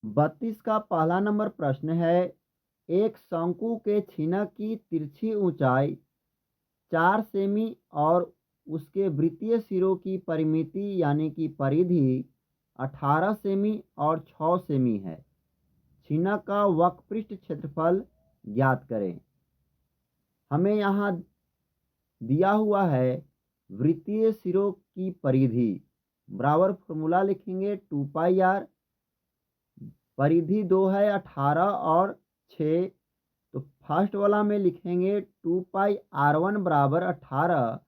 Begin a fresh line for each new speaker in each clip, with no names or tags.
32 का पहला नंबर प्रश्न है। एक शंकु के छिनक की तिरछी ऊंचाई 4 सेमी और उसके वृत्तीय सिरों की परिमिति यानी कि परिधि 18 सेमी और 6 सेमी है। छिनक का वक्रपृष्ठ क्षेत्रफल ज्ञात करें। हमें यहाँ दिया हुआ है वृत्तीय सिरों की परिधि बराबर फॉर्मूला लिखेंगे 2 पाई आर। परिधि 2 है 18 और 6, तो फर्स्ट वाला में लिखेंगे 2 पाई R1 बराबर 18।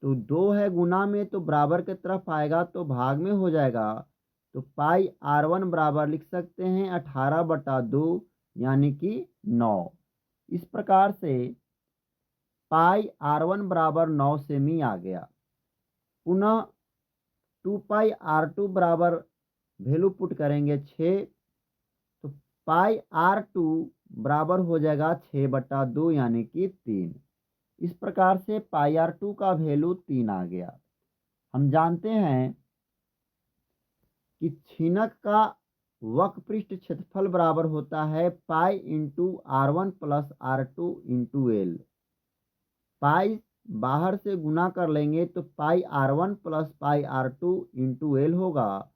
तो 2 है गुना में तो बराबर के तरफ आएगा तो भाग में हो जाएगा। तो पाई R1 बराबर लिख सकते हैं 18/2 यानी कि 9। इस प्रकार से पाई R1 बराबर 9 सेमी आ गया। पुनः 2 पाई R2 बराबर वैल्यू पुट करेंगे 6, तो पाई R2 बराबर हो जाएगा 6/2 यानी कि 3। इस प्रकार से पाई R2 का वैल्यू 3 आ गया। हम जानते हैं कि छिनक का वक्रपृष्ठ क्षेत्रफल बराबर होता है pi into R1 plus R2 into L. Pi बाहर से गुना कर लेंगे तो pi R1 plus pi R2 into L होगा।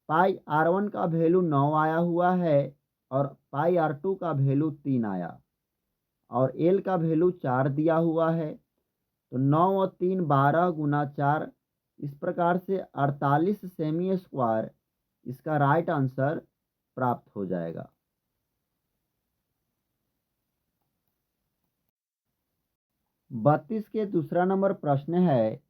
पाई R1 का वैल्यू 9 आया हुआ है और पाई R2 का वैल्यू 3 आया और एल का वैल्यू 4 दिया हुआ है। तो 9 और 3 12 गुना 4, इस प्रकार से 48 सेमी स्क्वायर इसका राइट आंसर प्राप्त हो जाएगा। बत्तीस के दूसरा नंबर प्रश्न है।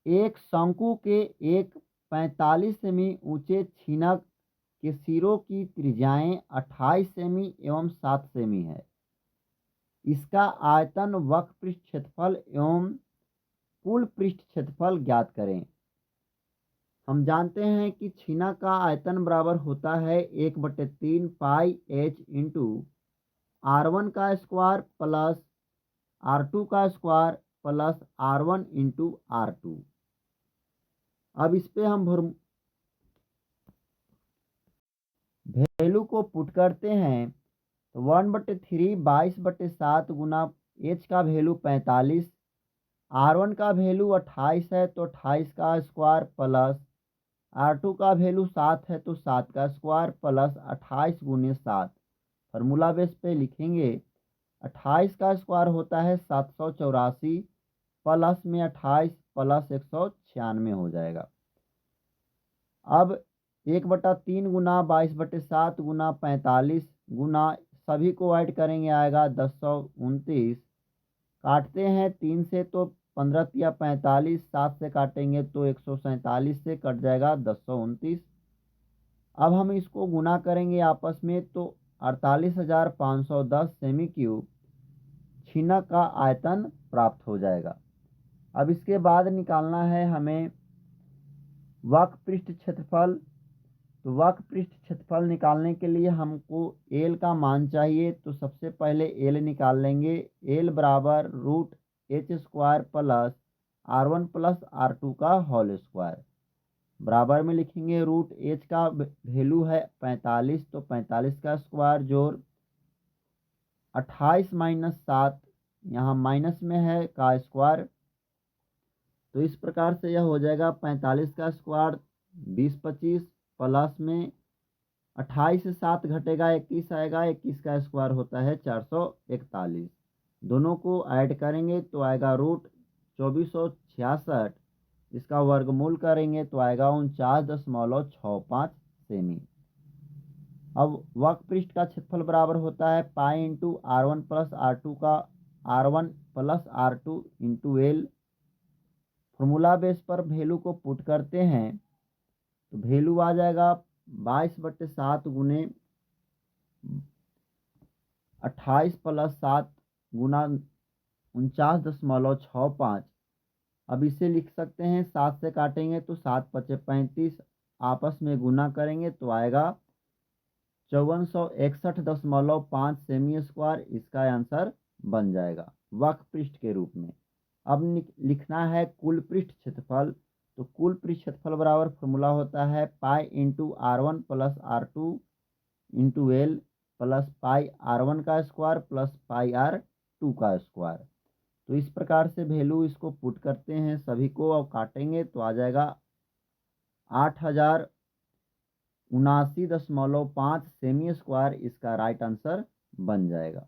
एक शंकु के एक 45 सेमी ऊंचे छिनक के सिरों की त्रिज्याएं 28 सेमी एवं 7 सेमी है। इसका आयतन वक्रपृष्ठ क्षेत्रफल एवं कुल पृष्ठ क्षेत्रफल ज्ञात करें। हम जानते हैं कि छिनक का आयतन बराबर होता है 1/3 पाई H इंटू R1 का स्क्वायर प्लस R2 का square plus R1 into R2। अब इस पे हम वैल्यू को पुट करते हैं तो 1/3 22/7 गुना H का वैल्यू 45, R1 का वैल्यू 28 है तो 28 का स्क्वायर प्लस R2 का वैल्यू 7 है तो 7 का स्क्वायर प्लस 28 गुने 7। फार्मूला बेस पे लिखेंगे 28 का स्क्वायर होता है 784 प्लस में 28 प्लस 196 हो जाएगा। अब 1/3 गुना 22/7 गुना 45 गुना सभी को ऐड करेंगे आएगा 1029। काटते हैं 3 से तो 15 या 45, 7 से काटेंगे तो 147 से कट जाएगा 1029। अब हम इसको गुना करेंगे आपस में तो 48,510 सेमी क्यूब छिनक का आयतन प्राप्त हो जाएगा। अब इसके बाद निकालना है हमें वक्रपृष्ठ क्षेत्रफल। तो वक्रपृष्ठ क्षेत्रफल निकालने के लिए हमको एल का मान चाहिए, तो सबसे पहले एल निकाल लेंगे। एल बराबर √H² plus R1 plus R2 का होल स्क्वायर बराबर में लिखेंगे √H का वैल्यू है 45, तो 45 का स्क्वायर जोड़ 28 माइनस 7 यहाँ माइनस में है का स्क्वायर, तो इस प्रकार से यह हो जाएगा 45 का स्क्वायर 20/25 प्लस में 28 से 7 घटेगा 21 आएगा, 21 का स्क्वायर होता है 441। दोनों को ऐड करेंगे तो आएगा √2466, इसका वर्गमूल करेंगे तो आएगा 49.65 सेमी। अब वक्रपृष्ठ का क्षेत्रफल बराबर होता है pi into R1 plus R2 का R1 plus R2 into L. Formula base पर वैल्यू को पुट करते हैं तो वैल्यू आ जाएगा 22/7 गुने 28 प्लस 7 गुना 49.65। अब इसे लिख सकते हैं 7 से काटेंगे तो 7×5 = 35, आपस में गुना करेंगे तो आएगा 5461.5 सेमी स्क्वायर इसका आंसर बन जाएगा वक्रपृष्ठ के रूप में। अब लिखना है कुल पृष्ठ क्षेत्रफल। तो कुल पृष्ठफल बराबर फॉर्मूला होता है pi into R1 plus R2 into L plus pi R1 का स्क्वायर प्लस पाई R2 का स्क्वायर। तो इस प्रकार से वैल्यू इसको पुट करते हैं सभी को और काटेंगे तो आ जाएगा 8079.5 सेमी स्क्वायर इसका राइट आंसर बन जाएगा।